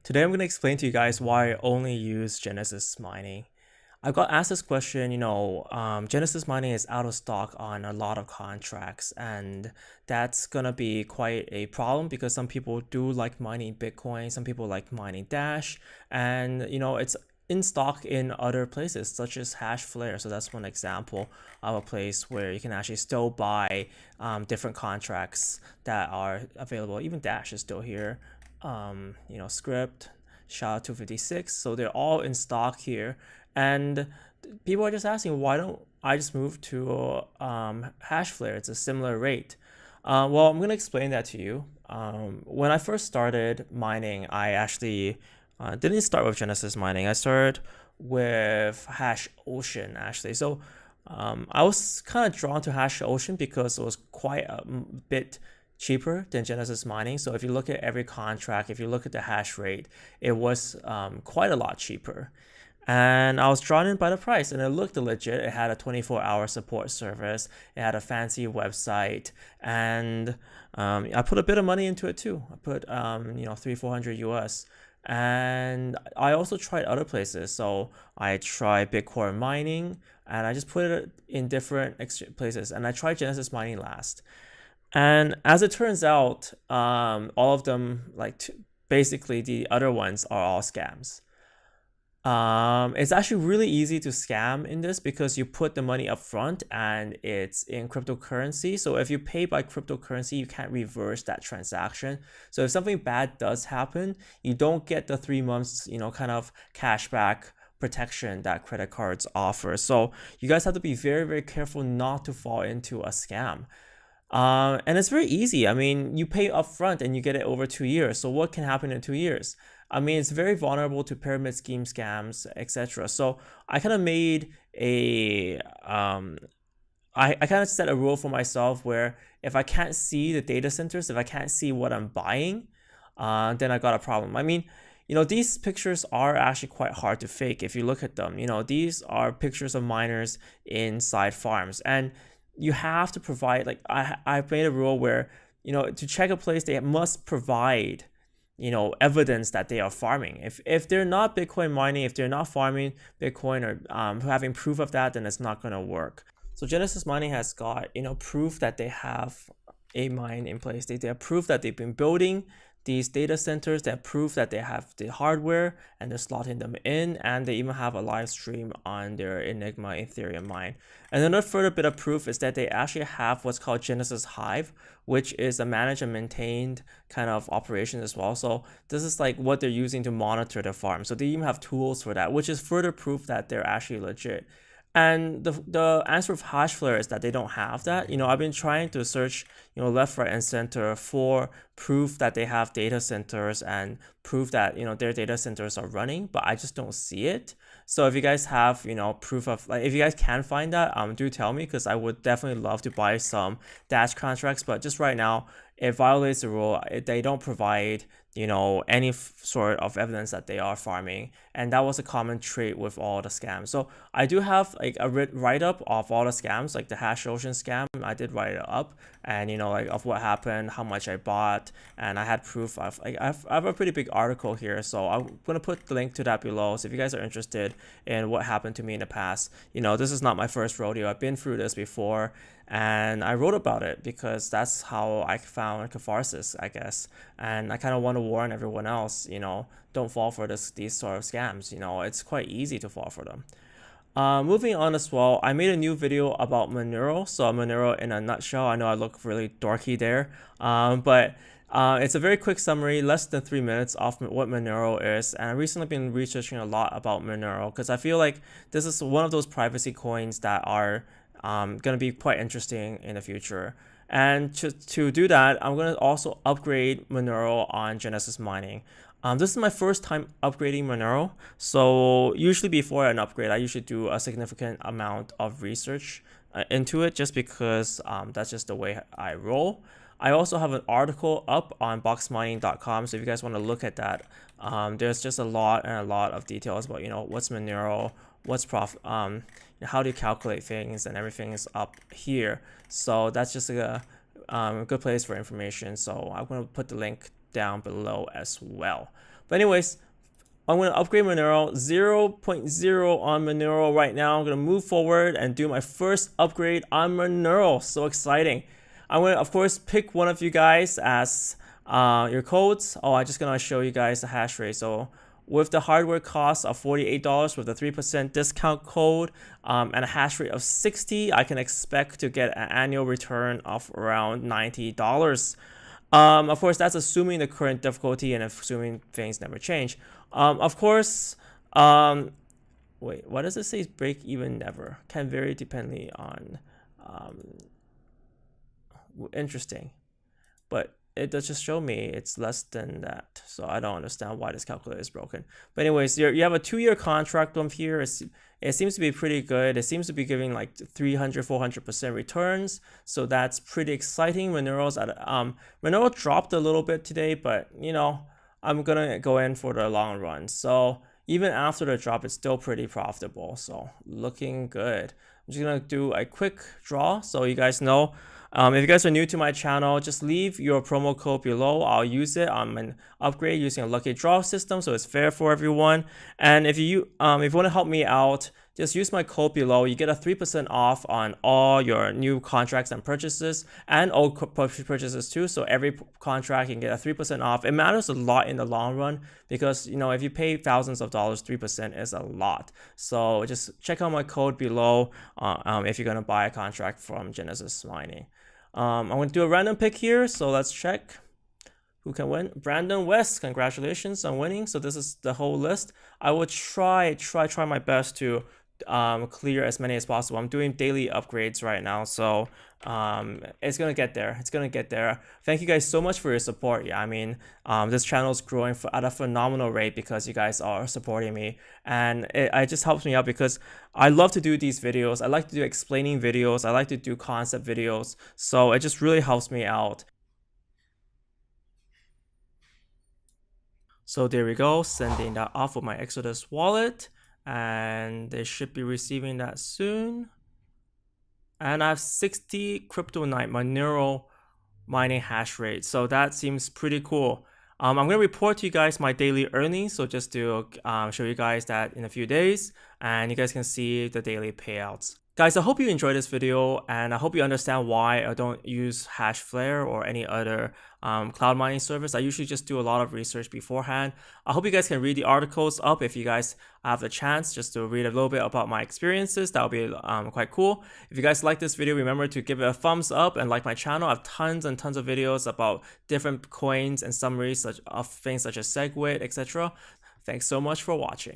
Today I'm going to explain to you guys why I only use Genesis mining. I got asked this question, Genesis mining is out of stock on a lot of contracts, and that's going to be quite a problem because some people do like mining Bitcoin, some people like mining Dash, and it's in stock in other places such as Hashflare. So that's one example of a place where you can actually still buy different contracts that are available. Even Dash is still here. Script, SHA-256. So they're all in stock here. And people are just asking, why don't I just move to Hashflare? It's a similar rate. Well, I'm going to explain that to you. When I first started mining, I actually didn't start with Genesis mining. I started with Hash Ocean, actually. So I was kind of drawn to Hash Ocean because it was quite a bit cheaper than Genesis mining. So if you look at every contract, if you look at the hash rate, it was quite a lot cheaper. And I was drawn in by the price, and it looked legit. It had a 24-hour support service. It had a fancy website, and I put a bit of money into it too. I put 300-400 US. And I also tried other places. So I tried Bitcoin mining, and I just put it in different places. And I tried Genesis mining last. And as it turns out, all of them, basically the other ones are all scams. It's actually really easy to scam in this because you put the money up front and it's in cryptocurrency. So if you pay by cryptocurrency, you can't reverse that transaction. So if something bad does happen, you don't get the 3 months, kind of cashback protection that credit cards offer. So you guys have to be very, very careful not to fall into a scam. And it's very easy. I mean, you pay upfront and you get it over 2 years. So what can happen in 2 years? I mean, it's very vulnerable to pyramid scheme scams, etc. So I kind of made I kind of set a rule for myself where if I can't see the data centers, if I can't see what I'm buying, then I got a problem. I mean, these pictures are actually quite hard to fake if you look at them. These are pictures of miners inside farms, and you have to provide, I've made a rule where, to check a place, they must provide, evidence that they are farming. If they're not Bitcoin mining, if they're not farming Bitcoin or having proof of that, then it's not going to work. So Genesis Mining has got, proof that they have a mine in place. They have proof that they've been building these data centers, that prove that they have the hardware and they're slotting them in, and they even have a live stream on their Enigma Ethereum mine. And another further bit of proof is that they actually have what's called Genesis Hive, which is a managed and maintained kind of operation as well. So this is like what they're using to monitor the farm. So they even have tools for that, which is further proof that they're actually legit. And the answer of Hashflare is that they don't have that. I've been trying to search, left, right, and center for proof that they have data centers and proof that, their data centers are running, but I just don't see it. So if you guys have, proof of, if you guys can find that, do tell me, because I would definitely love to buy some Dash contracts. But just right now, it violates the rule. They don't provide, any sort of evidence that they are farming. And that was a common trait with all the scams. So I do have like a write-up of all the scams, like the Hash Ocean scam. I did write it up, and of what happened, how much I bought, and I had proof of, I have a pretty big article here. So I'm gonna put the link to that below. So if you guys are interested in what happened to me in the past, this is not my first rodeo. I've been through this before, and I wrote about it because that's how I found catharsis, I guess. And I kind of want to warn everyone else, don't fall for these sort of scams. It's quite easy to fall for them. Moving on as well, I made a new video about Monero. So Monero in a nutshell. I know I look really dorky there, but it's a very quick summary, less than 3 minutes of what Monero is. And I've recently been researching a lot about Monero because I feel like this is one of those privacy coins that are going to be quite interesting in the future. And to do that, I'm going to also upgrade Monero on Genesis Mining. This is my first time upgrading Monero. So usually before an upgrade, I usually do a significant amount of research into it, just because that's just the way I roll. I also have an article up on boxmining.com. So if you guys want to look at that, there's just a lot of details about, what's Monero, what's how do you calculate things, and everything is up here. So that's just a good place for information. So I'm going to put the link down below as well. But anyways, I'm going to upgrade Monero 0.0 on Monero right now. I'm going to move forward and do my first upgrade on Monero. So exciting. I'm going to, of course, pick one of you guys as your codes. Oh, I'm just going to show you guys the hash rate. So with the hardware cost of $48 with a 3% discount code and a hash rate of 60, I can expect to get an annual return of around $90. Of course, that's assuming the current difficulty and assuming things never change. Of course, wait, what does it say? Break even never. Can vary depending on, interesting. But it does just show me it's less than that. So I don't understand why this calculator is broken. But anyways, you have a 2-year contract on here. It seems to be pretty good. It seems to be giving like 300, 400% returns. So that's pretty exciting. Monero dropped a little bit today, but you know, I'm gonna go in for the long run. So even after the drop, it's still pretty profitable. So looking good. I'm just gonna do a quick draw so you guys know. If you guys are new to my channel, just leave your promo code below. I'll use it on an upgrade using a lucky draw system, so it's fair for everyone. And if you want to help me out, just use my code below. You get a 3% off on all your new contracts and purchases, and old purchases too. So every contract you can get a 3% off. It matters a lot in the long run because, you know, if you pay thousands of dollars, 3% is a lot. So just check out my code below if you're gonna buy a contract from Genesis Mining. I'm going to do a random pick here, so let's check who can win. Brandon West, congratulations on winning. So this is the whole list. I will try my best to clear as many as possible. I'm doing daily upgrades right now, so it's gonna get there. It's gonna get there. Thank you guys so much for your support. Yeah, I mean, this channel is growing at a phenomenal rate because you guys are supporting me, and it just helps me out because I love to do these videos. I like to do explaining videos. I like to do concept videos, so it just really helps me out. So there we go, sending that off of my Exodus wallet, and they should be receiving that soon. And I have 60 Kryptonite Monero mining hash rate, so that seems pretty cool. I'm going to report to you guys my daily earnings, so just to show you guys that in a few days, and you guys can see the daily payouts. Guys, I hope you enjoyed this video, and I hope you understand why I don't use Hashflare or any other cloud mining service. I usually just do a lot of research beforehand. I hope you guys can read the articles up if you guys have the chance just to read a little bit about my experiences. That would be quite cool. If you guys like this video, remember to give it a thumbs up and like my channel. I have tons and tons of videos about different coins and summaries of things such as SegWit, etc. Thanks so much for watching.